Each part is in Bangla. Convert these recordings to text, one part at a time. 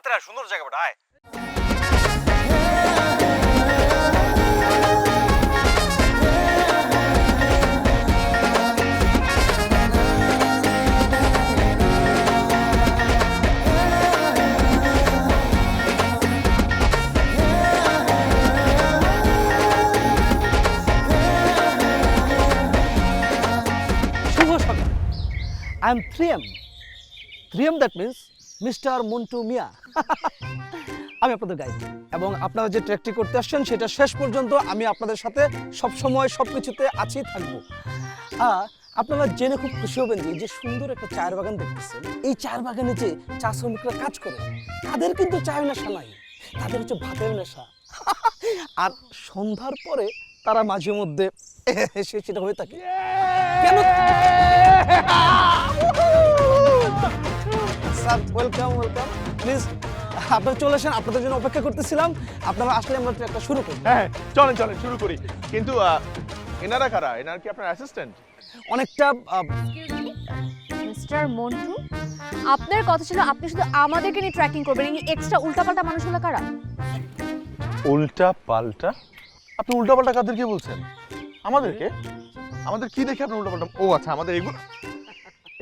তাড়াতাড়ি সুন্দর জায়গা বেটা আয়। শুভ সকাল। I am 3M। 3M that means mister Montu Mia. আমি আপনাদের গাইড এবং আপনারা যে ট্রেকটি করতে আসছেন সেটা শেষ পর্যন্ত আমি আপনাদের সাথে সবসময় সব কিছুতে আছি থাকবো। আপনারা জেনে খুব খুশি হবেন যে যে সুন্দর একটা চায়ের বাগান দেখতেছেন, এই চায়ের বাগানে যে চা শ্রমিকরা কাজ করে তাদের কিন্তু চায়ের নেশা নাই, তাদের হচ্ছে ভাতের নেশা। আর সন্ধ্যার পরে তারা মাঝে মধ্যে সেটা হয়ে থাকে কেন? স্যার ওয়েলকাম ওয়েলকাম, প্লিজ আপনারা চলে আসেন, আপনাদের জন্য অপেক্ষা করতেছিলাম। আপনারা আসলে আমরা একটা শুরু করি। হ্যাঁ চলেন চলেন শুরু করি। কিন্তু এনারা কারা? এনারা কি আপনার অ্যাসিস্ট্যান্ট? অনেকটা মিস্টার মন্টু, আপনার কথা ছিল আপনি শুধু আমাদেরকে নিয়ে ট্র্যাকিং করবেন, এই এক্সট্রা উল্টাপাল্টা মানুষগুলো কারা? উল্টা পাল্টা? আপনি উল্টা পাল্টা কাদেরকে বলছেন? আমাদেরকে? আমাদের কি দেখে আপনি উল্টা পাল্টা? ও আচ্ছা, আমাদের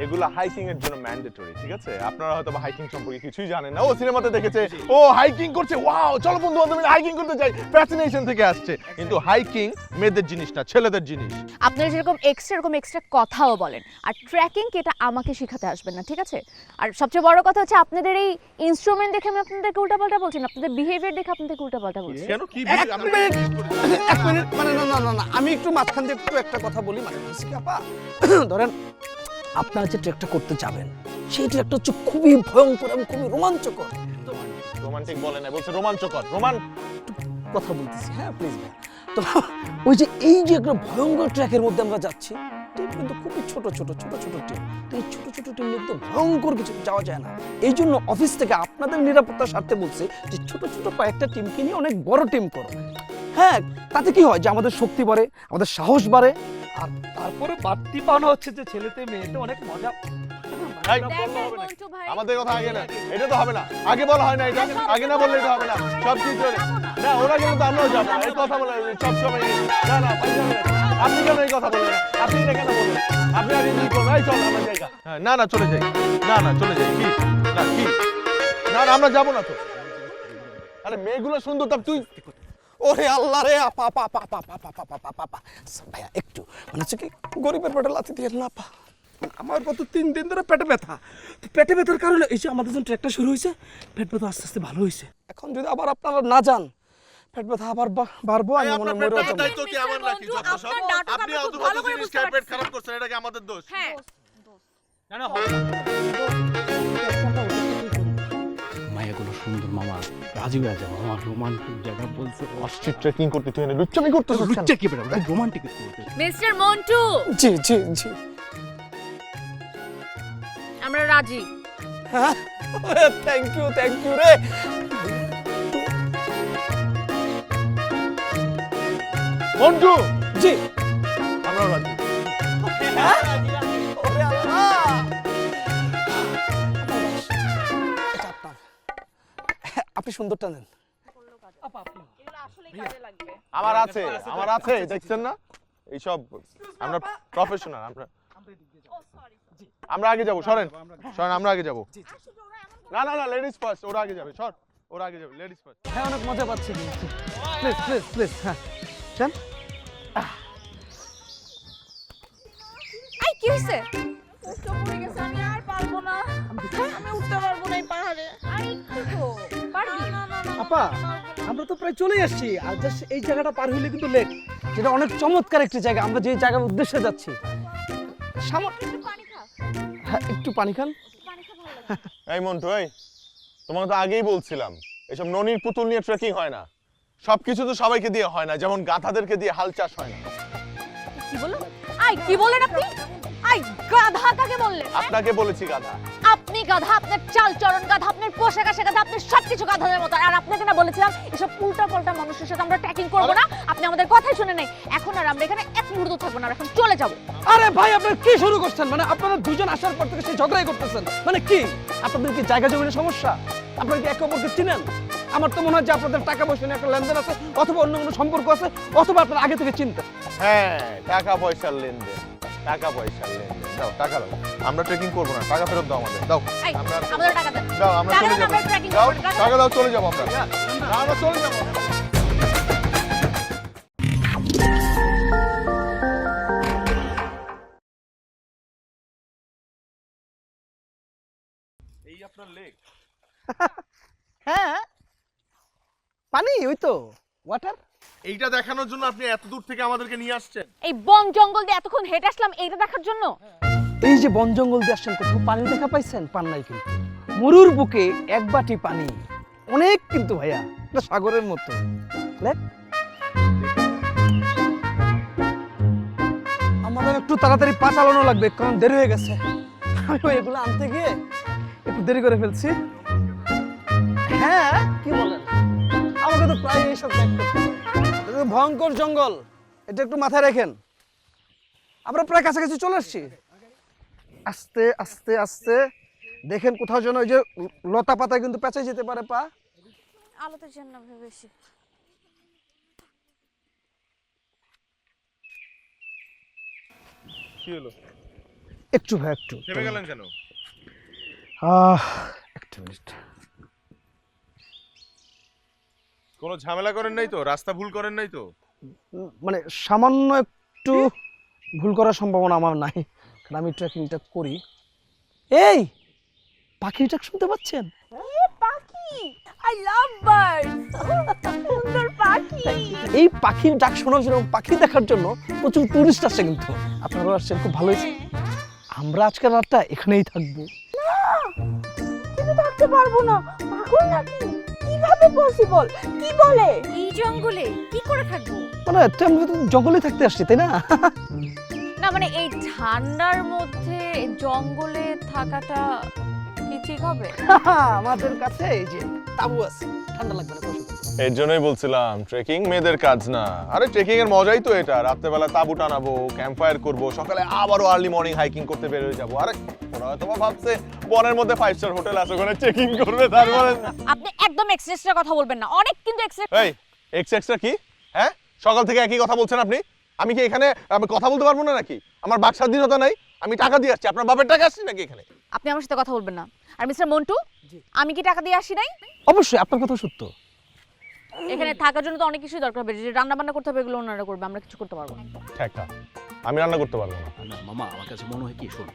এগুলো হাইকিং এর জন্য ম্যান্ডেটরি, ঠিক আছে? আপনারা হয়তো হাইকিং সম্পর্কে কিছুই জানেন না। ও সিনেমাতে দেখেছে ও হাইকিং করছে, ওয়াও চলো বন্ধু বান্ধব মিলে হাইকিং করতে যাই, ফ্যাসিনেশন থেকে আসছে। কিন্তু হাইকিং মেয়েদের জিনিস না, ছেলেদের জিনিস। আপনারা যেরকম এক্সট্রা কথাও বলেন, আর ট্র্যাকিং কি এটা আমাকে শেখাতে আসবেন না, ঠিক আছে? আর সবচেয়ে বড় কথা হচ্ছে আপনাদের এই ইনস্ট্রুমেন্ট দেখে আমি আপনাদেরকে উল্টাপাল্টা বলছি না, আপনাদের বিহেভিয়ার দেখে আপনাদেরকে উল্টাপাল্টা বলছি। কেন কি এক মিনিট মানে না আমি একটু মাঝখান দিয়ে একটু একটা কথা বলি। মানে আপা ধরেন আপনারা যে ট্রেকটা করতে যাবেন সেই ট্রেকটা হচ্ছে খুবই ভয়ঙ্কর এবং খুবই রোমাঞ্চকর। রোমান্টিক বলে না, বলছে রোমাঞ্চকর। কথা বলতেছি, হ্যাঁ প্লিজ। তো ওই যে এই যে একটা ভয়ঙ্কর ট্র্যাকের মধ্যে আমরা যাচ্ছি, টিম কিন্তু খুবই ছোট ছোট টিম। তো এই ছোট টিম নিয়ে তো ভয়ঙ্কর কিছু যাওয়া যায় না। এই জন্য অফিস থেকে আপনাদের নিরাপত্তার স্বার্থে বলছে যে ছোট কয়েকটা টিমকে নিয়ে অনেক বড় টিম করো। হ্যাঁ, তাতে কি হয় যে আমাদের শক্তি বাড়ে, আমাদের সাহস বাড়ে, আর তারপরে বাড়তি পাওনা হচ্ছে যে ছেলেতে মেয়েতে অনেক মজা। আমাদের কথা আগে না, এটা তো হবে না। আগে বলা হয় না, এটা আগে না বললে এটা হবে না। সব কিছু না, ওরা গেলে তো আমরাও যাবো না। এই কথা বলে সব সময় না আপনি কেন এই কথা বললেন? আপনি এটা কেন বললেন? আপনি আগে কি করবেন? এই চল আমরা যাই। না চলে যাই। না চলে যাই। কি না আমরা যাবো না তো। আরে মেয়েগুলো সুন্দর, তা তুই ওরে আল্লাহ রে, আপা ভাইয়া একটু মানে হচ্ছে কি গরিবের পেটে লাথি দিয়ে না পা। আমার কত 3 দিন ধরে পেটে ব্যথা। পেটে ব্যথার কারণে এই যে আমাদের যখন ট্রেকটা শুরু হয়েছে, পেট ব্যথা আস্তে আস্তে ভালো হয়েছে। এখন যদি আবার আপনারা না যান, পেট ব্যথা আবার বাড়বো। আমি মনে মরে যাবো। দায়িত্ব কি আমার নাকি? যত সব আপনি অদ্ভুত জিনিস খেয়ে পেট খারাপ করছেন, এটা কি আমাদের দোষ? হ্যাঁ, না হবে না। মায়াগুলো সুন্দর মামা, রাজি হয়ে যাবো। আমার রোমান্টিক জায়গা বলছে, অস্ট্রিট ট্রেকিং করতে তুই এনে লুচ্চামি করতেছিস কেন? লুচ্চা কি বেটা, রোমান্টিক করতে। মিস্টার মন্টু, জি আমরা রাজি। হ্যাঁ, থ্যাংক ইউ রে। মন্টু জি, আমরাও রাজি। ওরে আল্লাহ। এটা আপনার। আপনি সুন্দরটা নেন। আমার আছে দেখছেন না? এইসব আমরা প্রফেশনাল। আমরা আগে যাবো। সরেন আমরা আগে যাবো। না লেডিস ফার্স্ট। ওরা আগে যাবে। ওরা আগে যাবে, লেডিস ফার্স্ট। হ্যাঁ, অনেক মজা পাচ্ছি। প্লিজ হ্যাঁ যান। আই কি হইছে? আমি আর পারবো না, আমি উঠতে পারবো না এই পাহাড়ে। আরে একটু তো পারবি। আপা আমরা তো প্রায় চলে আসছি। আর জাস্ট এই জায়গাটা পার হইলে কিন্তু লেক, যেটা অনেক চমৎকার একটি জায়গা। আমরা যে জায়গার উদ্দেশ্যে যাচ্ছি, একটু পানি খা। হ্যাঁ একটু পানি খান। পানি খা ভালো লাগে। এই মন্টু, তোমাকে তো আগেই বলছিলাম এসব ননির পুতুল নিয়ে ট্রেকিং হয় না। সবকিছু তো সবাইকে দিয়ে হয় না, যেমন গাধাদেরকে দিয়ে হাল চাষ হয় না। কি বললেন? কি বললেন আপনি? গাধা কাকে বললেন? আপনাকে বলেছি গাধা। আপনি গাধা, আপনার চাল চরণ গাধা, আপনার পোশাক আশাক গাধা, আপনার সবকিছু গাধাদের মতো। আর আপনাকে না বলেছিলাম এসব উল্টা পাল্টা মানুষের সাথে আমরা ট্র্যাকিং করবো না। আপনি আমাদের কথাই শুনে নেই। এখন আর আমরা এখানে এক মুহূর্ত থাকবো না, এখন চলে যাবো। আরে ভাই, আপনারা কি শুরু করছেন? মানে আপনারা দুজন আসার পর থেকে সেই ঝগড়াই করতেছেন। মানে কি আপনাদের কি জায়গা জমির সমস্যা? আপনারা কি একে অপরকে চিনেন? আমার তো মনে হয় যে আপনাদের টাকা পয়সা নিয়ে একটা লেনদেন আছে, অথবা অন্য কোনো সম্পর্ক আছে, অথবা আপনারা আগে থেকে চিনতেন। হ্যাঁ, টাকা পয়সার লেনদেন, টাকা পয়সার লেনদেন। দাও টাকা দাও, আমরা ট্রেকিং করবো না, টাকা ফেরত দাও আমাদের। দাও এই, আমরা আমাদের টাকা দেন। দাও, আমরা টাকা চলে দেন, যাবো। আমরা trekking দাও করবো, টাকা টাকা দাও, চলে যাবো আমরা। না, আমরা চলে যাবো। এই আপনার লেক? হ্যাঁ, পানি, ওই তো ওয়াটার। এইটা দেখানোর জন্য আপনি এত দূর থেকে আমাদেরকে নিয়ে আসছেন? এই বন জঙ্গল দিয়ে এতক্ষণ হেঁটে আসলাম এইটা দেখার জন্য। এই যে বন জঙ্গল দিয়ে আসছেন, কোথাও পানি দেখা পাইছেন? পান নাই কিন্তু। মরুর বুকে এক বাটি পানি অনেক কিন্তু ভাইয়া, এটা সাগরের মতো। দেখ, আমাদের একটু তাড়াতাড়ি পা চালানো লাগবে, কারণ দেরি হয়ে গেছে। আমি এগুলো আনতে গিয়ে একটু দেরি করে ফেলছি। হ্যাঁ, কি বলেন, আমাকে তো প্রায় এইসব ত্যাগ করতে হয়। এটা তো ভয়ঙ্কর জঙ্গল, এটা একটু মাথায় রাখেন। আমরা প্রায় কাছাকাছি চলে আসছি। আস্তে আস্তে আস্তে দেখেন, কোথাও যেন ওই যে লতা পাতা কিন্তু পেঁচে যেতে পারে পা। আলোতে যেন না বেশি। কি হলো? একটু ভাই, একটু থেমে গেলেন কেন? একটু মিনিট। কোনো ঝামেলা করেন নাই তো? রাস্তা ভুল করেন নাই তো? মানে সামান্য একটু ভুল করার সম্ভাবনা আমার নাই, কারণ আমি ট্রেকিংটা করি। এই পাখির ডাক শুনতে পাচ্ছেন? পাখি, আই লাভ বার্ডস। সুন্দর পাখি। এই পাখির ডাক শোনার জন্য, পাখি দেখার জন্য প্রচুর টুরিস্ট আসছে কিন্তু। আপনারাও আসছেন, খুব ভালো হয়েছে। আমরা আজকের রাতটা এখানেই থাকবো। কিন্তু থাকতে পারবো না, পাগল নাকি? কিভাবে পসিবল? কি বলে? এই জঙ্গলে কি করে থাকবো? মানে তো আমরা তো জঙ্গলে থাকতে আসছি, তাই না? না মানে এই ঠান্ডার মধ্যে জঙ্গলে থাকাটা কি ঠিক হবে? আমাদের কাছে এই যে তাবু আছে, ঠান্ডা লাগবে না, বসে পড়ো। এর জন্যই বলছিলাম ট্রেকিং মেয়েদের কাজ না। আরে ট্রেকিং এর মজাই তো এটা, রাত্রেবেলা তাবু টানাবো, ক্যাম্প ফায়ার করবো, সকালে আবারও আর্লি মর্নিং হাইকিং করতে বের হয়ে যাবো। আরে ওরা হয়তো বা ভাবছে বনের মধ্যে 5 স্টার হোটেল আছে, ওখানে চেকিং করবে, তারপরে আপনি একদম এক্সট্রা কথা বলবেন না, অনেক কিন্তু এক্সট্রা। এই এক্সট্রা কি? হ্যাঁ, সকাল থেকে একই কথা বলছেন আপনি। আমি কি এখানে আমি কথা বলতে পারবো না নাকি? আমার বাক স্বাধীনতা নাই? আমি টাকা দিয়ে আসছি, আপনার বাপের টাকা আসছি নাকি এখানে? আপনি আমার সাথে কথা বলবেন না। আর মিস্টার মন্টু, আমি কি টাকা দিয়ে আসি নাই? অবশ্যই আপনার কথা সত্য। এখানে থাকার জন্য তো অনেক কিছুই দরকার হবে, যে রান্না বান্না করতে হবে এগুলো ওনারা করবে, আমরা কিছু করতে পারবো না। ঠেকা, আমি রান্না করতে পারবো না। না মামা, আমার কাছে মনে হয় কি, শোন,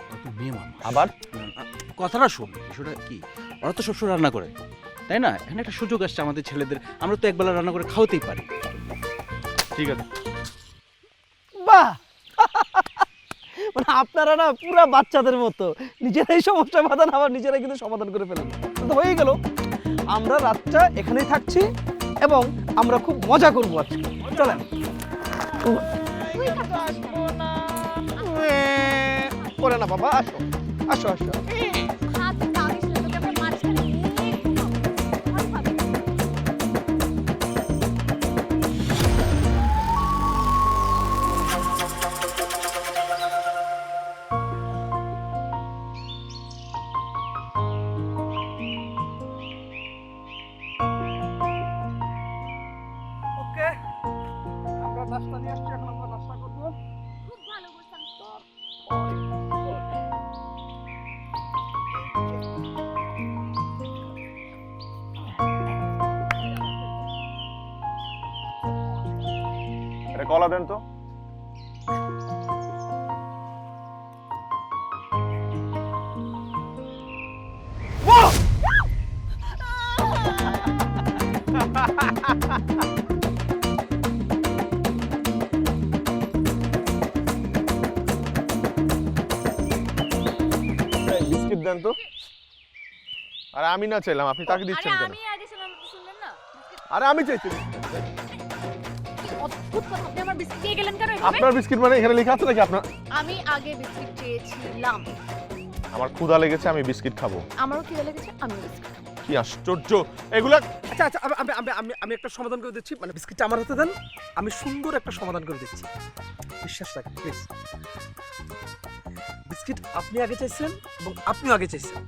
ওরা তো মেয়ে মানুষ। আবার কথাটা শোন, বিষয়টা কি, ওরা তো সবসময় রান্না করে, তাই না? এখানে একটা সুযোগ আসছে আমাদের ছেলেদের, আমরা তো একবেলা রান্না করে খাওয়াতেই পারি। ঠিক আছে। বাহ, মানে আপনারা না পুরা বাচ্চাদের মতো নিজেরাই সমস্যা সমাধান, আবার নিজেরাই কিন্তু সমাধান করে ফেলেন। তো হয়ে গেল, আমরা রাতটা এখানেই থাকছি এবং আমরা খুব মজা করবো আজকে। চলেন। করে না বাবা, আসো আসো আসো। হাত কাগজ তোকে আমরা মাঝখানে নিয়ে ওকে, আমরা নাস্তা নিয়ে আসছি, এখন আমরা নাস্তা করবো। খুব ভালো করছেন। এটা কলা দেন তো। বিস্কিট দেন তো। আরে আমি না চাইলাম, আপনি তাকে দিচ্ছেন আরে কেন? আমি আগে ছিলাম, আপনি শুনলেন না? আরে আমি চাইছি। অদ্ভুত কথা, আপনি আমার বিস্কিট দিয়ে গেলেন কেন এভাবে? আপনার বিস্কিট মানে এখানে লেখা আছে নাকি আপনার? আমি আগে বিস্কিট চেয়েছিলাম। আমার ক্ষুধা লেগেছে, আমি বিস্কিট খাবো। আমারও খিদে লেগেছে, আমি বিস্কিট খাবো। কি আশ্চর্য এগুলা। আচ্ছা আচ্ছা, আমি আমি আমি আমি একটা সমাধান করে দিচ্ছি, মানে বিস্কিটটা আমার হাতে দেন, আমি সুন্দর একটা সমাধান করে দিচ্ছি, বিশ্বাস রাখেন প্লিজ। বিস্কিট আপনি আগে চাইছেন এবং আপনিও আগে চাইছেন,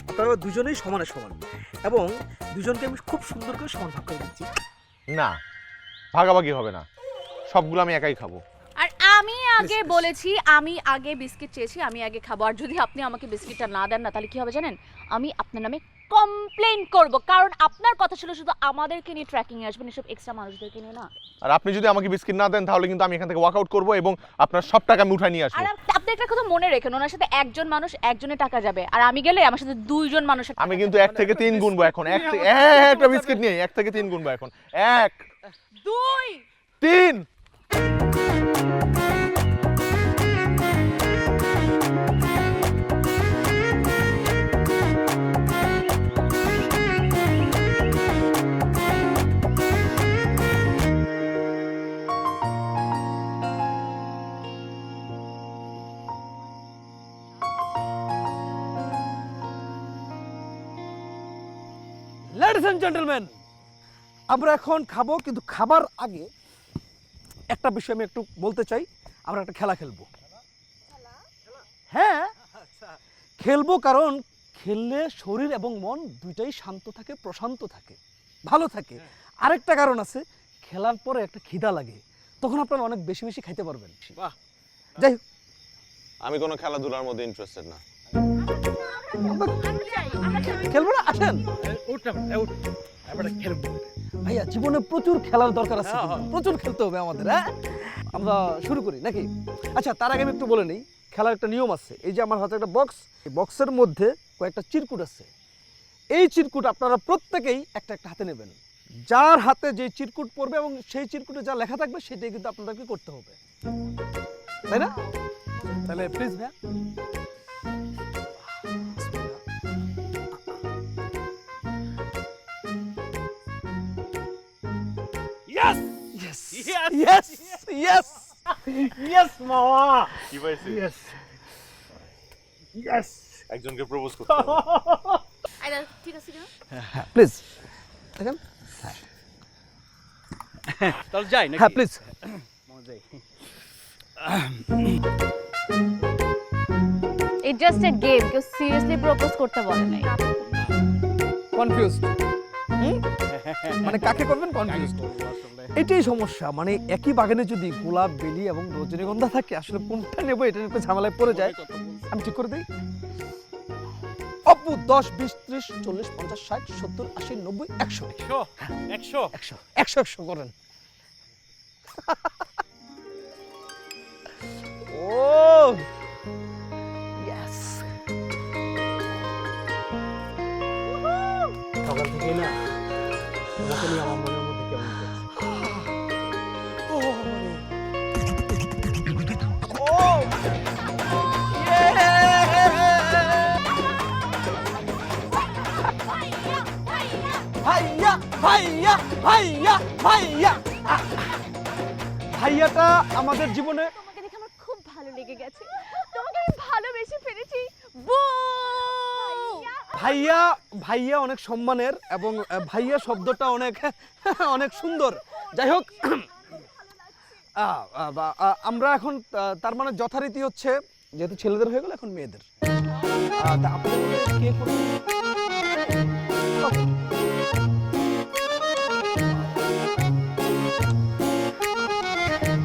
আপনারা দুজনেই সমানে সমান। এবং দুজনকে আমি খুব সুন্দর করে সমান ভাগ করে দিচ্ছি। না, ভাগাভাগি হবে না, সবগুলো আমি একাই খাবো। আর আমি আগে বলেছি, আমি আগে বিস্কিট চেয়েছি, আমি আগে খাবো। আর যদি আপনি আমাকে বিস্কিটটা না দেন না, তাহলে কি হবে জানেন? আমি আপনার নামে কমপ্লেইন করব, কারণ আপনার কথা ছিল শুধু আমাদেরকে নিয়ে ট্র্যাকিং এ আসবেন, এসব এক্সট্রা মানুষদেরকে নিয়ে না। আর আপনি যদি আমাকে বিস্কিট না দেন তাহলে কিন্তু আমি এখান থেকে ওয়াকআউট করবো এবং আপনার সব টাকা আমি উঠায় নিয়ে আসবো। আর আপনি একটা কথা মনে রাখেন, ওনার সাথে একজন মানুষ একজনের টাকা যাবে, আর আমি গেলে আমার সাথে দুইজন মানুষের আমি কিন্তু 1 থেকে 3 গুনবো এখন। একটা বিস্কিট নিয়ে 1 থেকে 3 গুনবো এখন। 1 2 3 লেডিস এন্ড জেন্টলম্যান, আমরা এখন খাবো, কিন্তু খাবার আগে একটা বিষয় আমি একটু বলতে চাই। আমরা একটা খেলা খেলবো। হ্যাঁ, খেলবো, কারণ খেললে শরীর এবং মন দুইটাই শান্ত থাকে, প্রশান্ত থাকে, ভালো থাকে। আরেকটা কারণ আছে, খেলার পরে একটা খিদা লাগে, তখন আপনারা অনেক বেশি বেশি খাইতে পারবেন। বাহ। যাই হোক, আমি কোনো খেলাধুলার মধ্যে ইন্টারেস্টেড না। খেলবো না? আসেন ভাইয়া, জীবনে প্রচুর খেলার দরকার আছে, প্রচুর খেলতে হবে আমাদের। হ্যাঁ, আমরা শুরু করি নাকি? আচ্ছা, তার আগে আমি একটু বলে নিই, খেলার একটা নিয়ম আছে। এই যে আমার হাতে একটা বক্স, এই বক্সের মধ্যে কয়েকটা চিরকুট আছে। এই চিরকুট আপনারা প্রত্যেকেই একটা একটা হাতে নেবেন। যার হাতে যে চিরকুট পড়বে এবং সেই চিরকুটে যা লেখা থাকবে সেটাই কিন্তু আপনাদেরকে করতে হবে, তাই না? তাহলে প্লিজ ভাইয়া। Yes! Yes! Yes! Yes! Yes! Yes, মামা! কি পাইছি? Yes! Yes! একজনকে প্রপোজ করতে হবে। আরে ঠিক আছে না? হ্যাঁ, প্লিজ দেখেন। তাহলে যাই নাকি? হ্যাঁ, please. It just a game, কেউ সিরিয়াসলি প্রপোজ করতে বলে নাই। কনফিউজড? মানে কাকে করবেন কনফিউজড? এটাই সমস্যা। মানে একই বাগানে যদি গোলাপ, বেলি এবং রজনীগন্ধা থাকে, আসলে কোনটা নেব এটা নিয়ে একটু ঝামেলায় পড়ে যায়। আমি ঠিক করে দিই। অপু 10, 20, 30, 40, 50, 60, 70, 80, 90, 100 100 করেন। ও ইয়েস, সকাল থেকে না তোমাকে নিয়ে আমার মনের মধ্যে কেমন ভাইয়া ভাইয়া ভাইয়া ভাইয়া। ভাইয়াটা আমাদের জীবনে, তোমাকে দেখে আমার খুব ভালো লেগে গেছে, তোমাকে আমি ভালোবেসে ফেলেছি। বু! ভাইয়া ভাইয়া অনেক সম্মানের, এবং ভাইয়া শব্দটা অনেক অনেক সুন্দর। যাই হোক, আমরা এখন তার মানে যথারীতি হচ্ছে, যেহেতু ছেলেদের হয়ে গেল, এখন মেয়েদের। তা আপনাদের মধ্যে কে করবে?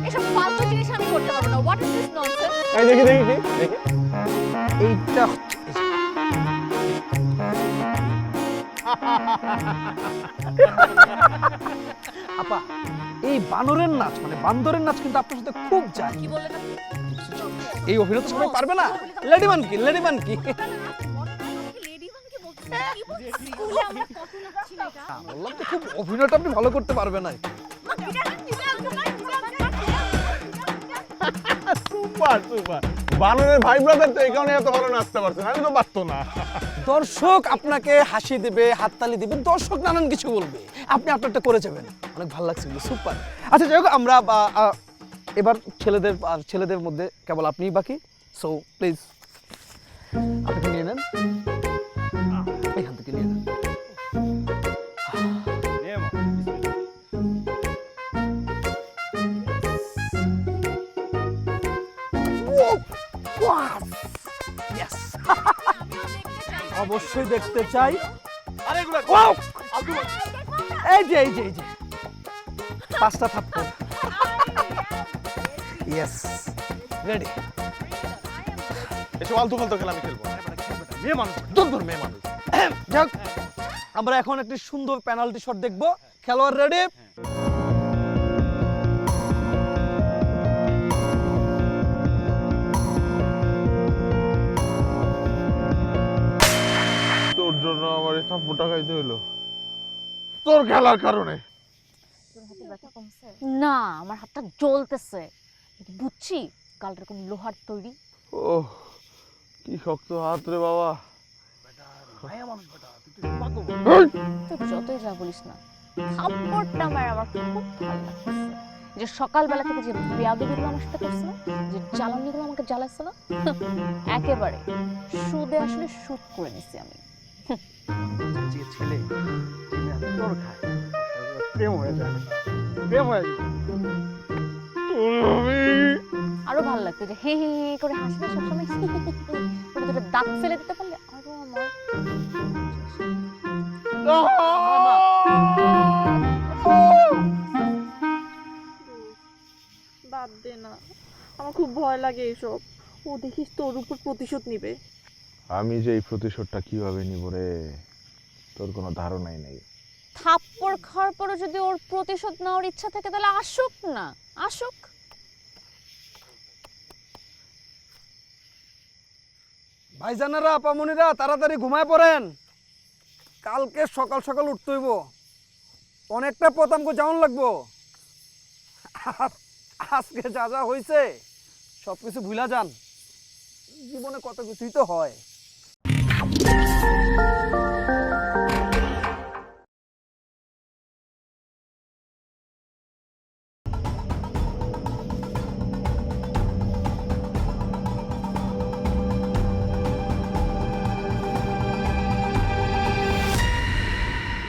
এসব ফালতু জিনিস আমি করতে পারবো না। What is this nonsense? এই দেখি দেখি দেখি। এইটা আপা, এই বানরের নাচ মানে বান্দরের নাচ কিন্তু আপনার সাথে খুব যায়। কি বললেন আপনি? এই অভিনয় তো সবাই পারবে না। লেডিমান কি, লেডিমান কি? স্কুলে আমরা কত নাচছি না এটা। বললাম তো, খুব অভিনয়টা আপনি ভালো করতে পারবেন না। Super super. বানরের ভাই ব্রাদার তো এই কারণে এত ভালো নাচতে পারছেন, আমি তো পারতো না। দর্শক আপনাকে হাসি দেবে, হাততালি দেবে, দর্শক নানান কিছু বলবে, আপনি আপনারটা করে যাবেন। অনেক ভালো লাগছে, সুপার। আচ্ছা, যাই হোক, আমরা এবার ছেলেদের মধ্যে কেবল আপনিই বাকি। সো প্লিজ আপনাকে নিয়ে নেন, এখান থেকে নিয়ে নেন। অবশ্যই দেখতে চাই। এগুলো Wow! আলতু ভাই এই যে 5টা থাপ্পড়। Yes, ready. এসব আলতু ফালতু খেলা আমি খেলবো না। মেয়ে মানুষ, দূর মেয়ে মানুষ। যাক, আমরা এখন একটি সুন্দর পেনাল্টি শট দেখব। খেলোয়াড় রেডি? তোর জন্য আমার এই থাপ্পড়টা খাইতে হলো, তোর খেলার কারণে। না আমার হাতটা জ্বলতেছে, বুঝছি গালটা কোন লোহার তৈরি। ও কি শক্ত হাত রে বাবা। তুই যতই যা বলিস না, থাপ্পড়টা আমার খুব ভালো লাগছে। যে সকালবেলা থেকে যে বেয়াদবিগুলো আমার সাথে করছে না, যে জ্বালানিগুলো আমাকে জ্বালাচ্ছে না, একেবারে সুদে আসলে সুদ করে দিছি আমি। যে ছেলে তোর খায়, প্রেম হয়ে যায়, প্রেম হয়ে যায়। আরো ভালো লাগতো যে হে হে হে করে হাসবে সবসময়, করে দুটো দাঁত ফেলে দিতে পারলে আরো আমার। বাদ দে না, আমার খুব ভয় লাগে এইসব। ও দেখিস তোর উপর প্রতিশোধ নিবে। আমি যে এই প্রতিশোধটা কিভাবে নিব রে, তোর কোনো ধারণাই নেই। থাপ্পড় খাওয়ার পরে যদি ওর প্রতিশোধ নেওয়ার ইচ্ছা থাকে তাহলে আসুক না, আসুক। ভাইজানেরা, আপামনিরা, তাড়াতাড়ি ঘুমায় পড়েন। কালকে সকাল সকাল উঠতে হইব, অনেকটা পতাঙ্গ যাওয়ান লাগবো। আজকে যা যা হয়েছে সবকিছু ভুলা যান, জীবনে কত কিছুই তো হয়।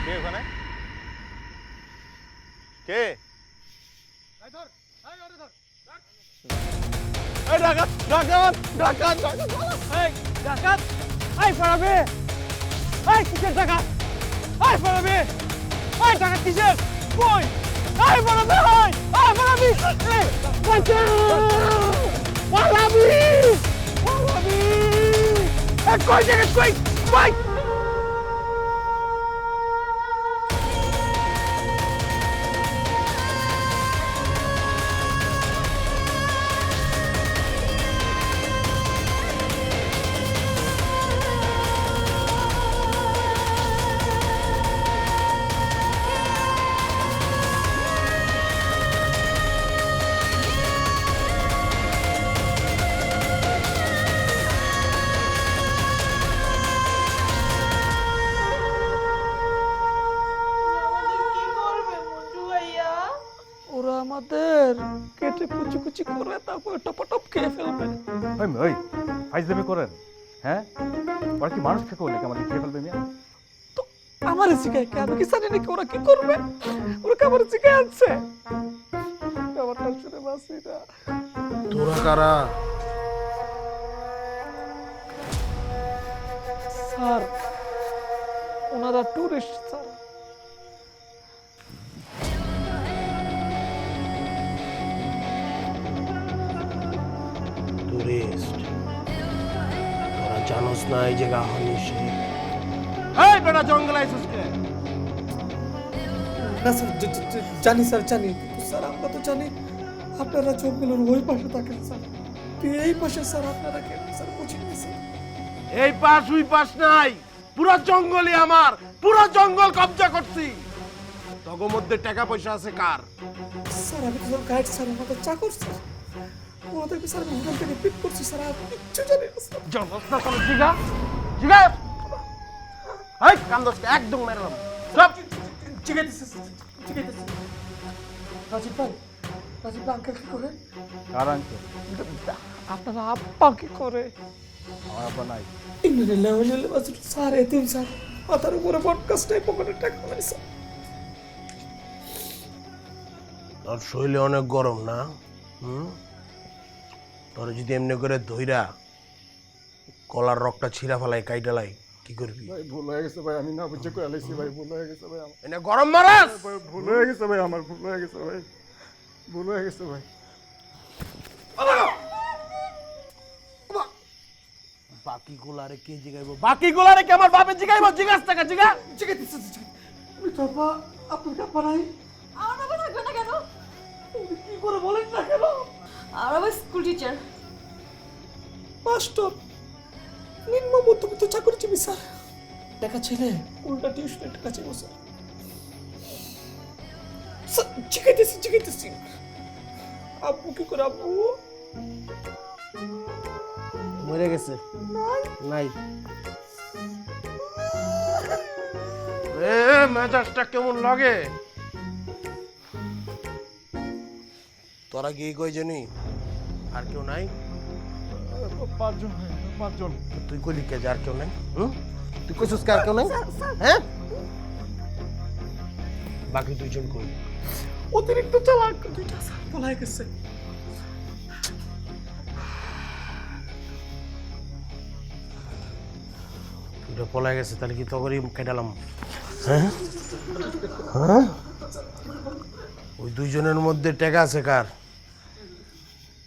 কে ওখানে? কে? এই ডাকাত ডাকাত ডাকাত ডাকাত! এই ডাকাত, এই ফারাবি, এই কিসের ডাকাত, এই ফারাবি, এই ডাকাত কিসের, কই, এই ফারাবি, এই ফারাবি, এই বাঁচাও, ফারাবি, ফারাবি, এই কই ডাকাত, কই, কই। কি করবে মঞ্জু ভাইয়া? ওরা আমাদের কেটে কুচি কুচি করে তারপর টপটপ খেয়ে ফেলবে। ওই ফাইজলামি করেন, হ্যাঁ? ওরা কি মানুষ খেতে নাকি আমাদের খেয়ে ফেলবে মিয়া? তো আমার শিখায় কে, আমি কি জানি নাকি ওরা কি করবে? ওরা কি আমার শিখায় আনছে? ব্যাপারটা শুনে বাসি না। তোরা কারা? স্যার, ওনারা টুরিস্ট স্যার। টুরিস্ট? তোরা জানোস না এই জায়গা হনিছে? এই বেটা জঙ্গল আইছিস কে? না স্যার, জানি স্যার, জানি। কিন্তু স্যার আমরা তো জানি আপনারা জঙ্গলের ওই পাশে থাকেন স্যার। তুই এই পাশে স্যার, আপনারা কেন স্যার বুঝিনি স্যার। এই পাশ ওই পাশ নাই, পুরো জঙ্গলই আমার, পুরো জঙ্গল কবজা করছি। তগো মধ্যে টাকা পয়সা আছে কার? স্যার আমি তো গাইড স্যার, আমাদের চাকর স্যার। ওদেরকে স্যার আমি হোটেল থেকে পিক করছি স্যার, আর কিচ্ছু জানি না স্যার। জানোস না কোনো জিগা? জিগা! এই কান্দসকে একদম মেরলাম। সব জিগাইতেছে, জিগাইতেছে। রাজীব ভাই, রাজীব ভাই আঙ্কেল কি করে? কার আঙ্কেল? আপনারা আব্বা কি করে? আমার আব্বা নাই। স্যার এতিম স্যার, মাথার উপরে পডকাস্টে পকেটের টাকা নাই স্যার। তোর শরীরে অনেক গরম না? তোর যদি এমনি করে ধইরা কলার রকটা ছিঁড়া ফেলাই কাইটা লাই, কি করবি? ভাই ভুল হয়ে গেছে ভাই, আমি না বুঝে করে আলাইছি ভাই, ভুল হয়ে গেছে ভাই আমার। এনে গরম মারাস? ভাই ভুল হয়ে গেছে ভাই আমার, ভুল হয়ে গেছে ভাই, ভুল হয়ে গেছে ভাই। বাকি গোলারে কে জিগাইবো? বাকি গোলারে কে আমার বাপে জিগাইবো? জিগাস টাকা জিগা। জিগাইতেছি আমি তো আপা, আপনার কাপা নাই। আমার বাবা থাকবে না কেন? কি করে বলেন না কেন? আর বাবা স্কুল টিচার। মাস্টার, নিম্ন মধ্যবিত্ত চাকরিজীবী স্যার। টাকা ছেলে উল্টা টিউশনের টাকা চাইবো স্যার। স্যার জিগাইতেছি। আব্বু কি করে আব্বু? মরে গেছে। নাই। এ মেজাজটা কেমন লাগে? তোরা কি কই জানি? আর কেউ নাই? 5 জন, 5 জন। তুই কইলি কে আর কেউ নাই? তুই কইছিস কার কেউ নাই? হ্যাঁ? বাকি 2 জন কই? অতিরিক্ত চালাক দুইটা স্যার পলাই গেছে। দুটো পলাই গেছে, তাহলে কি তগরই কেটালাম? হ্যাঁ? হ্যাঁ? ওই 2 জনের মধ্যে টাকা আছে কার?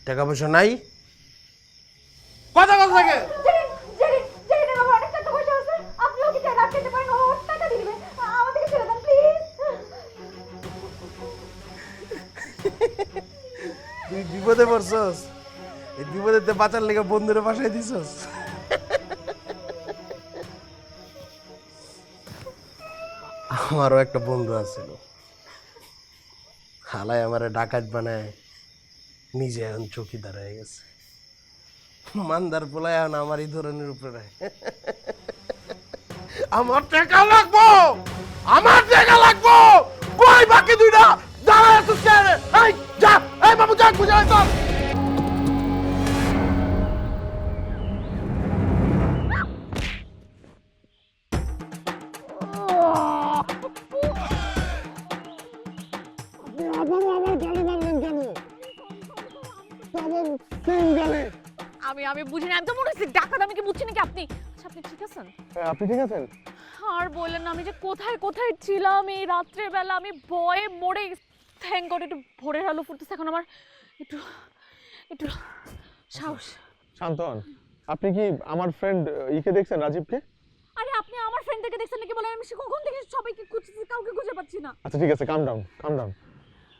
টাকা পয়সা নাই? কথা থাকে। তুই বিপদে পড়ছস, এই বিপদেতে বাঁচার লেগে বন্ধুরে বাসায় দিছস। আমারও একটা বন্ধু আছিল, হালায় আমারে ডাকাত বানায়, নিজে এখন চৌকিদার হয়ে গেছে। মানদার পোলায় এখন আমার এই ধরনের উপরে। আমার টাকা লাগবো, আমার টাকা লাগবো। কই বাকি 2টা? দাঁড়ায় আছিস কেন? এই যা, এই বাবু যা, বুঝে আয় তো। আমি বুঝি না, আমি তো মনে হচ্ছে ডাকাত, আমি কি বুঝছি নাকি আপনি? আচ্ছা আপনি ঠিক আছেন? আপনি ঠিক আছেন? আর বললেন না, আমি যে কোথায় কোথায় ছিলাম এই রাত্রের বেলা, আমি ভয়ে মরে। থ্যাংক গড একটু ভোরের আলো ফুটতেছে, এখন আমার একটু একটু সাহস। শান্ত হন। আপনি কি আমার ফ্রেন্ড ইকে দেখছেন, রাজীবকে? আরে আপনি আমার ফ্রেন্ডদেরকে দেখছেন নাকি বলেন? আমি কখন থেকে সবাইকে খুঁজছি, কাউকে খুঁজে পাচ্ছি না। আচ্ছা ঠিক আছে, কাম ডাউন।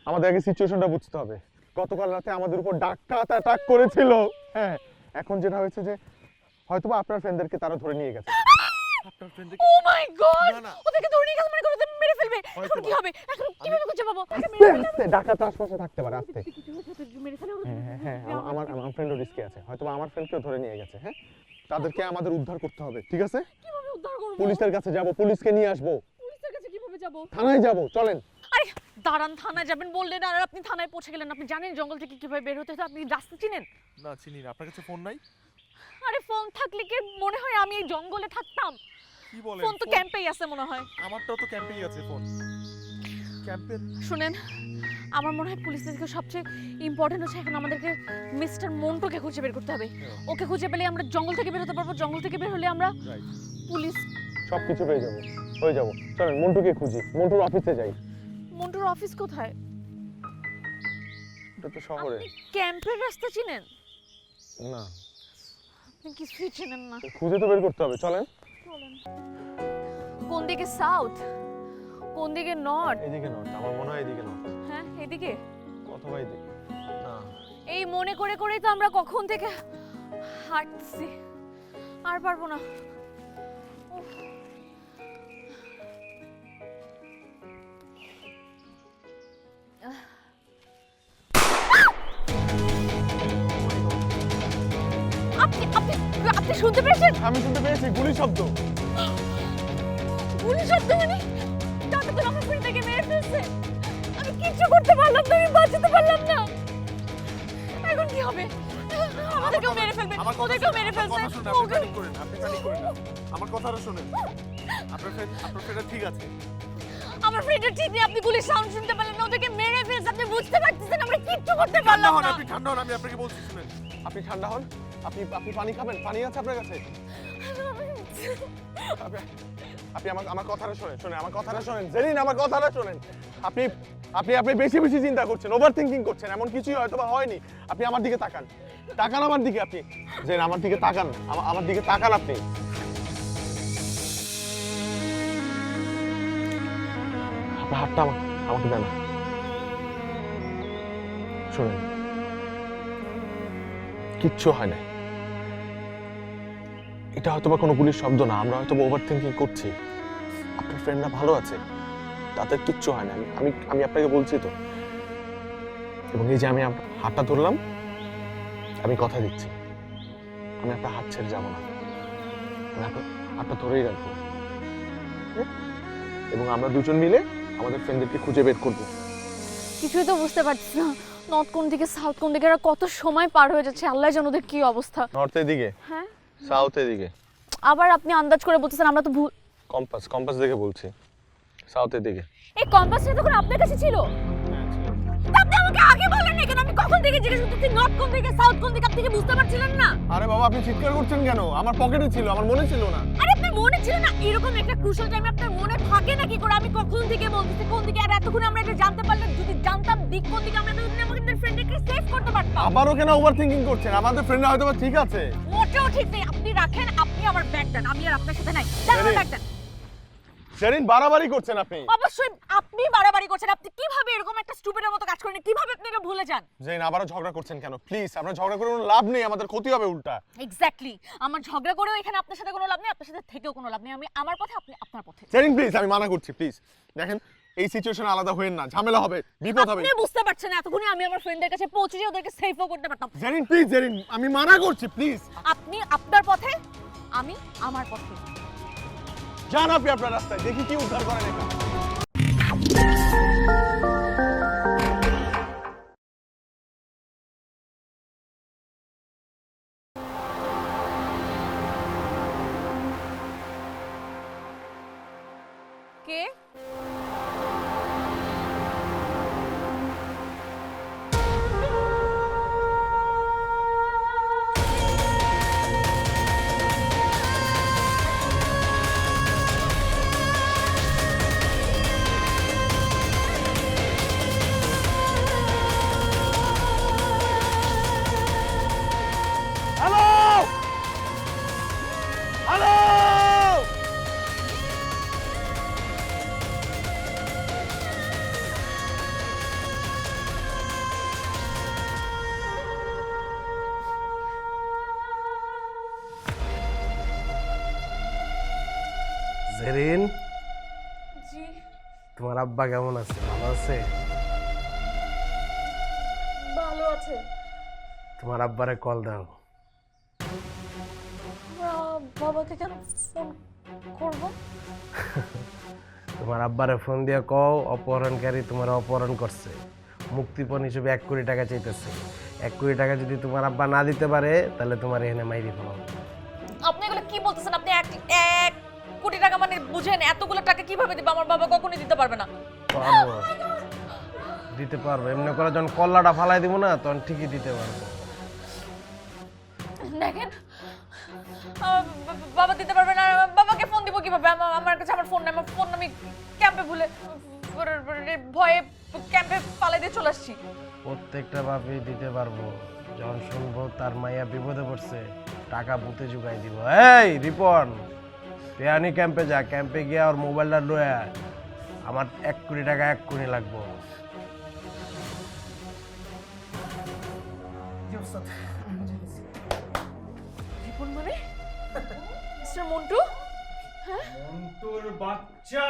আমাদের আগে সিচুয়েশনটা বুঝতে হবে। গতকাল রাতে আমাদের উপর ডাকাত অ্যাটাক করেছিল। হ্যাঁ, এখন যেটা হয়েছে যে হয়তোবা আপনার ফ্রেন্ডদেরকে তারা ধরে নিয়ে গেছে। আপনার ফ্রেন্ড ও মাই গড, ওদেরকে ধরে নিয়ে গেছে মানে ওদের মেরে ফেলবে। এখন কি হবে? এখন কিভাবে খুঁজে পাবো? আস্তে ডাকাত আশপাশে থাকতে পারে, আস্তে। মেরে ফেলে ওরা। হ্যাঁ, আমার ফ্রেন্ডও রিস্কে আছে, হয়তোবা আমার ফ্রেন্ডকেও ধরে নিয়ে গেছে। হ্যাঁ, তাদেরকে আমাদের উদ্ধার করতে হবে, ঠিক আছে? কিভাবে উদ্ধার করব? পুলিশের কাছে যাব, পুলিশকে নিয়ে আসবো, পুলিশের কাছে কিভাবে যাব? থানায় যাব, চলেন। আরে দাঁড়ান, থানায় যাবেন বললেন আর আপনি থানায় পৌঁছে গেলেন। আপনি জানেন জঙ্গল থেকে কিভাবে বের হতে হয়? আপনি রাস্তা চিনেন? না চিনি না। আপনার কাছে ফোন নাই? আরে ফোন থাকলে কি মনে হয় আমি এই জঙ্গলে থাকতাম? কি বলেন? ফোন তো ক্যাম্পেই আছে মনে হয়। আমারটাও তো ক্যাম্পেই আছে ফোন। ক্যাম্পে? শুনেন, আমার মনে হয় পুলিশের থেকে সবচেয়ে ইম্পর্টেন্ট হচ্ছে এখন আমাদেরকে মিস্টার মন্টুকে খুঁজে বের করতে হবে। ওকে খুঁজে পেলে আমরা জঙ্গল থেকে বের হতে পারবো। জঙ্গল থেকে বের হলে আমরা পুলিশ সবকিছু পেয়ে যাবো, হয়ে যাবো। চলেন মন্টুকে খুঁজি, মন্টুর অফিসে যাই। মন্টুর অফিস কোথায়? এটা তো শহরে। ক্যাম্পের রাস্তা চিনেন? না, আপনি কিছুই চিনেন না। খুঁজে তো বের করতে হবে, চলেন। কোন দিকে সাউথ, কোন দিকে নর্থ? এদিকে নর্থ, আমার মনে হয় এদিকে নর্থ। হ্যাঁ এদিকে অথবা এদিকে। না, এই মনে করে করেই তো আমরা কখন থেকে হাঁটছি, আর পারবো না। উফ। আপনি আপনি আপনি শুনতে পেয়েছেন? আমি শুনতে পেয়েছি গুলি শব্দ। গুলি শব্দ মানে? তাতে তো আমার ফ্রেন্ডটাকে মেরে ফেলছে। আমি কিচ্ছু করতে পারলাম না, আমি বাঁচাতে পারলাম না। এখন কি হবে? আমাদেরকেও মেরে ফেলবে, ওদেরকেও মেরে ফেলছে। ওকে আপনি প্যানিক করেন না। আমার কথাটা শুনেন। আপনার ফ্রেন্ড ঠিক আছে। আমার ফ্রেন্ডের ঠিক নেই। আপনি গুলির সাউন্ড শুনতে পেলেন না, ওদেরকে মেরে ফেলছে। আপনি বুঝতে পারতেছেন আমরা কিচ্ছু করতে পারলাম না। আপনি ঠান্ডা হন, আমি আপনাকে বলছি শুনেন। আপনি ঠান্ডা হন। আপনি পানি খাবেন? পানি আছে আপনার কাছে? আপনি আমার কথাটা শোনেন আমার কথাটা শোনেন জেরিন, আমার কথাটা শোনেন। আপনি আপনি আপনি বেশি বেশি চিন্তা করছেন, ওভার থিঙ্কিং করছেন, এমন কিছুই হয়তো বা হয়নি। আপনি আমার দিকে তাকান, তাকান আমার দিকে, আপনি জেরিন আমার দিকে তাকান, আমার দিকে তাকান আপনি। আপনার হাতটা আমাকে দেন। শোনেন, কিচ্ছু হয় না, এটা হয়তো বা কোনো পুলিশ শব্দ না, আমরা হয়তো ওভার থিঙ্কিং করছি। আপনার ফ্রেন্ডরা ভালো আছে, তাদের কিচ্ছু হয় না, আমি আমি আপনাকে বলছি তো। এবং এই যে আমি হাতটা ধরলাম, আমি কথা দিচ্ছি আমি আপনার হাত ছেড়ে যাবো না, আমি আপনার হাতটা ধরেই রাখবো, এবং আমরা দুজন মিলে আমাদের ফ্রেন্ডদেরকে খুঁজে বের করবো। কিছুই তো বুঝতে পারছি না, নর্থ কোন দিকে সাউথ কোন দিকে, আর কত সময় পার হয়ে যাচ্ছে, আল্লাহ জানে ওদের কি অবস্থা। নর্থের দিকে, হ্যাঁ সাউথের দিকে। আবার আপনি আন্দাজ করে বলতেছেন, আমরা তো কম্পাস দেখে বলছি, সাউথের দিকে। এই কম্পাসটা তখন আপনার কাছে ছিল? আপনি আমাকে আগে বলেন না কেন? আমি কখন থেকে জিজ্ঞেস করতেছি নর্থ কোন দিকে সাউথ কোন দিকে, আপনি কি বুঝতে পারছিলেন না? আরে বাবা, আপনি চিৎকার করছেন কেন? আমার পকেটে ছিল, আমার মনে ছিল না। আরে আপনার মনে ছিল না? এরকম একটা ক্রুশাল টাইমে আপনার মনে থাকে না কি করে? আমি কখন থেকে বলতেছি কোন দিকে, আর এতক্ষণ আমরা এটা জানতে পারলাম। যদি জানতাম দিক কোন দিকে, আমরা এতক্ষণ আমাদের ফ্রেন্ডকে সেভ করতে পারতাম। আবারও কেন ওভার থিঙ্কিং করছেন? আমাদের ফ্রেন্ডরা হয়তো বা ঠিক আছে। মোটেও ঠিক নেই। আপনি রাখেন, আপনি আমার ব্যাগ দেন, আমি আর আপনার সাথে নাই। দেন আমার ব্যাগ দেন। জেরিন, বাড়াবাড়ি করছেন আপনি। অবশ্যই আপনি বাড়াবাড়ি করছেন। আপনি কিভাবে এরকম একটা স্টুপিডের মতো কাজ করেন? কিভাবে আপনি এটা ভুলে যান? জেরিন, আবারও ঝগড়া করছেন কেন? প্লিজ, আপনারা ঝগড়া করে কোনো লাভ নেই, আমাদের ক্ষতি হবে উল্টা। এক্স্যাক্টলি, আমার ঝগড়া করেও এখানে আপনার সাথে কোনো লাভ নেই, আপনার সাথে থেকেও কোনো লাভ নেই। আমি আমার পথে, আপনি আপনার পথে। জেরিন প্লিজ, আমি মানা করছি, প্লিজ দেখেন, এই সিচুয়েশনে আলাদা হবেন না, ঝামেলা হবে, বিপদ হবে। আপনি বুঝতে পারছেন না, এতক্ষণে আমি আমার ফ্রেন্ডের কাছে পৌঁছে যেয়ে ওদেরকে সেভও করতে পারতাম। জেরিন প্লিজ, জেরিন আমি মানা করছি, প্লিজ। আপনি আপনার পথে, আমি আমার পথে। যান আপনি আপনার রাস্তায়, দেখি কি উদ্ধার করেন এখানে। কে? হ্যালো, হ্যালো, জেরিন, জি তোমার আব্বা কেমন আছে? ভালো আছে? ভালো আছে। তোমার আব্বারে কল দাও। বাবাকে কেন ফোন করব? তোমার আব্বারে ফোন দিয়ে কও অপহরণকারী তোমার অপহরণ করছে, মুক্তিপণ হিসেবে 1 কোটি টাকা চাইতেছে। 1 কোটি টাকা যদি তোমার আব্বা না দিতে পারে তাহলে তোমার এখানে মাইরি ফেলাবো। আপনি এগুলো কি বলতেছেন? আপনি 1 কোটি টাকা মানে বুঝেন? এতগুলো টাকা কিভাবে দিবে? আমার বাবা কখনোই দিতে পারবে না। পারবো, দিতে পারবো। এমনি করে যখন কল্লাটা ফালাই দিব না তখন ঠিকই দিতে পারবো। দেখেন, বাবা দিতে পারবে না। বাবাকে ফোন দিব কিভাবে? আমার কাছে আমার ফোন নাই। আমার ফোন আমি ক্যাম্পে ভুলে ভয়ে ক্যাম্পে পালাই দিয়ে চলে আসছি। প্রত্যেকটা বাপই দিতে পারবো। যখন শুনবো তার মাইয়া বিপদে পড়ছে টাকা বুতে জুগাই দিব। এই রিপন, পেয়ানি ক্যাম্পে যা, ক্যাম্পে গিয়ে আর মোবাইলটা লয়ে আয়। আমার 1 কোটি টাকা এক্ষুনি লাগবো। রিপন মানে মিস্টার মন্টু? হ্যাঁ, মন্টুর বাচ্চা।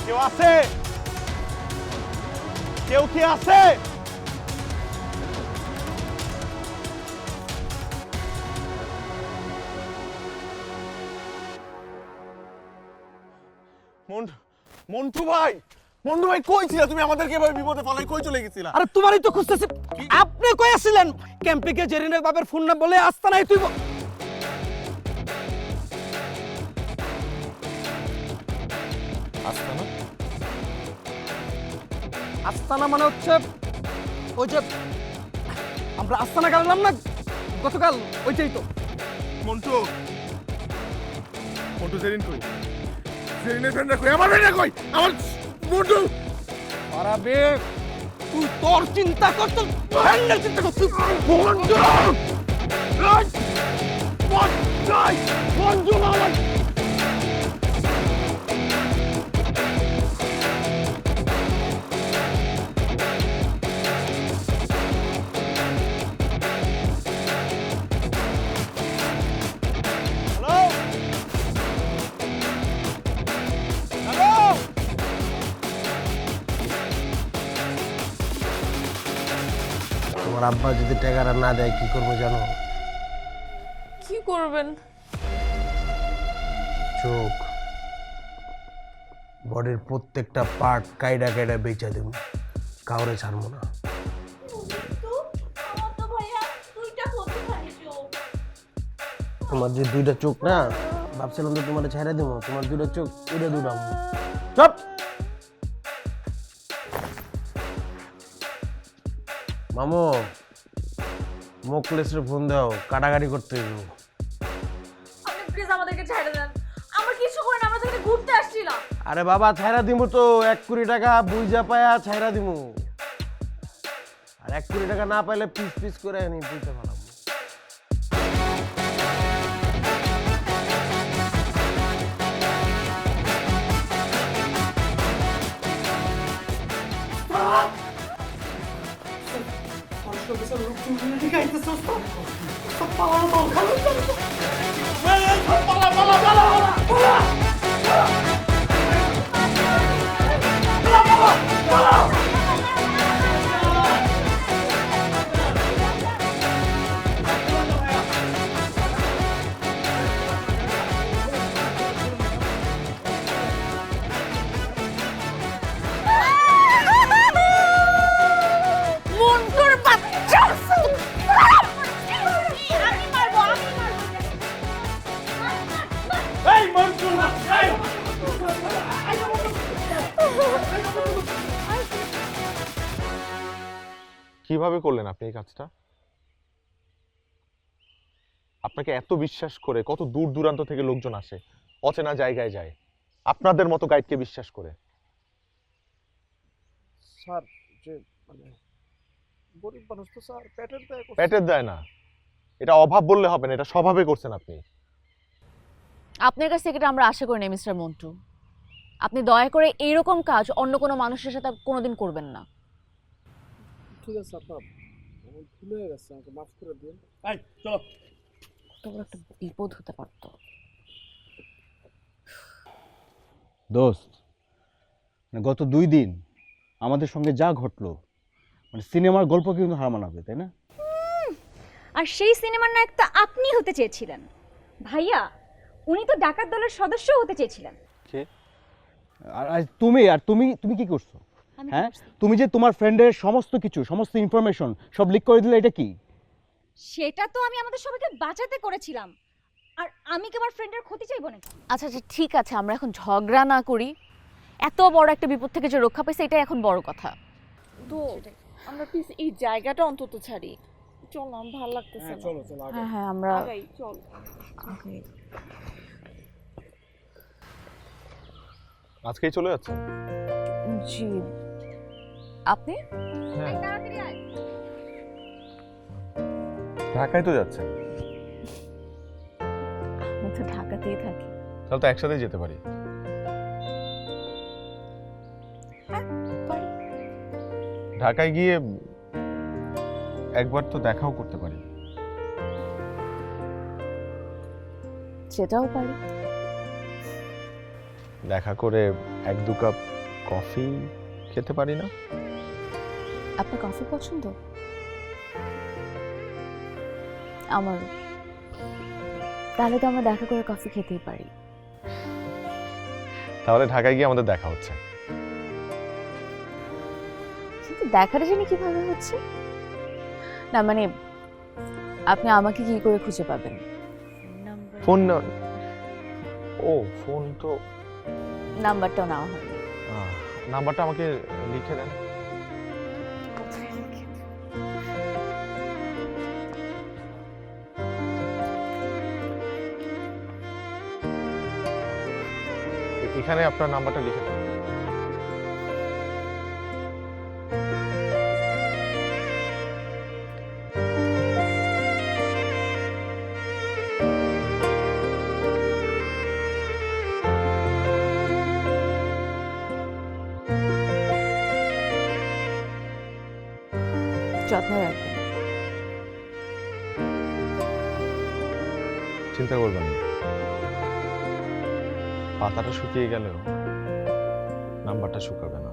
কেউ আছে? কেউ কি আছে? মন্টু ভাই, বন্ধু ভাই কই ছিলা তুমি? আমাদেরকে এভাবে বিপদে ফেলাই কই চলে গেছিলা? আরে তোমারই তো খুঁজতেছি। আপনি কই আছিলেন? ক্যাম্পে গিয়ে জেরিনের বাবার ফোন না বলে আসতা নাই তুই আস্তানা? আস্তানা মানে হচ্ছে ওই যে আমরা আস্তানা গেলাম না গতকাল, ওইটাই তো। মন্টু মন্টু জেরিন কই? জেরিনের ফ্রেন্ডরা কই? আমার ফ্রেন্ডরা কই? আমার মন্টু আরে তুই তোর চিন্তা কর, তোর হ্যান্ডেল চিন্তা কর। তুই মন্টু মন্টু আমার তোমার আব্বা যদি টাকাটা না দেয় কি করবো জানো? কি করবেন? চোখ, বডির প্রত্যেকটা পার্ট কাইডা কাইডা বেচা দেব, কাউরে ছাড়বো না। তোমার যে দুইটা চোখ না, ভাবছিলাম তো তোমার ছেড়ে দেবো, তোমার দুইটা চোখ এটা দুটাম। চপ মামু, মোকলেসের ফোন দাও, কাটাকাটি করতে হইব। আপনি প্লিজ আমাদেরকে ছেড়ে দেন, আমরা কিছু করি না, আমরা তো এখানে ঘুরতে আসছিলাম। আরে বাবা ছাইরা দিমু তো, 1 কোটি টাকা বুঝা পায়া ছাইরা দিমু। আর 1 কোটি টাকা না পাইলে পিস পিস করে নি বুঝতে পারলাম। মন্টুর বাচ্চা! আমি মারবো, আমি মারবো। কিভাবে করলেন আপনি এই কাজটা? আপনাকে এত বিশ্বাস করে কত দূর দূরান্ত থেকে লোকজন আসে, অচেনা জায়গায় যায় আপনাদের মতো গাইডকে বিশ্বাস করে। স্যার যে মানে গরিব মানুষ তো স্যার, পেটের দায় করছে। পেটের দেয় না, এটা অভাব বললে হবে না, এটা স্বভাবে করছেন আপনি। আপনার কাছ থেকে এটা আমরা আশা করি না মিস্টার মন্টু। আপনি দয়া করে এইরকম কাজ অন্য কোনো মানুষের সাথে কোনোদিন করবেন না। ঠিক আছে আপনার ভুল হয়ে গেছে, আমাকে মাফ করে দিন। কত বড় একটা বিপদ হতে পারতো। দোস্ত, মানে গত 2 দিন আমাদের সঙ্গে যা ঘটলো, মানে সিনেমার গল্প কিন্তু হার মানাবে, তাই না? আর সেই সিনেমার নায়ক তো আপনি হতে চেয়েছিলেন ভাইয়া। উনি তো ডাকাত দলের সদস্য হতে চেয়েছিলেন। কে? আর তুমি কি করছো? আমি হ্যাঁ, তুমি যে তোমার ফ্রেন্ডের সমস্ত কিছু, সমস্ত ইনফরমেশন সব লিক করে দিলে, এটা কি? সেটা তো আমি আমাদের সবাইকে বাঁচাতে করেছিলাম। আর আমি কি আমার ফ্রেন্ডের ক্ষতি চাইবো নাকি? আচ্ছা আচ্ছা ঠিক আছে, আমরা এখন ঝগড়া না করি। এত বড় একটা বিপদ থেকে যে রক্ষা পেয়েছে এটাই এখন বড় কথা। তো আমরা প্লিজ এই জায়গাটা অন্তত ছাড়ি। চলো, আমার ভালো লাগতেছে না। চলো চলো হ্যাঁ হ্যাঁ আমরা আগাই, চল। আজকেই চলে যাচ্ছে? জি। আপনি? তাড়াতাড়ি আয়। ঢাকায় তো যাচ্ছে, আমি তো ঢাকাতেই থাকি। তাহলে তো একসাথেই যেতে পারি। ঢাকায় গিয়ে একবার তো দেখাও করতে পারি। সেটাও পারি। দেখা করে 1-2 কাপ কফি খেতে পারি না? আপনার কফি পছন্দ? আমার। তাহলে তো আমরা দেখা করে কফি খেতেই পারি। তাহলে ঢাকায় গিয়ে আমাদের দেখা হচ্ছে। কিন্তু দেখাটা জানি কিভাবে হচ্ছে না, মানে আপনি আমাকে কি করে খুঁজে পাবেন? ফোন ও ফোন তো নাম্বারটাও নেওয়া হয়নি। নাম্বারটা আমাকে লিখে দেন। এখানে আপনার নাম্বারটা লিখে দেন। যত্ন রাখবেন। চিন্তা করবেন না, পাতাটা শুকিয়ে গেলেও নাম্বারটা শুকাবে না।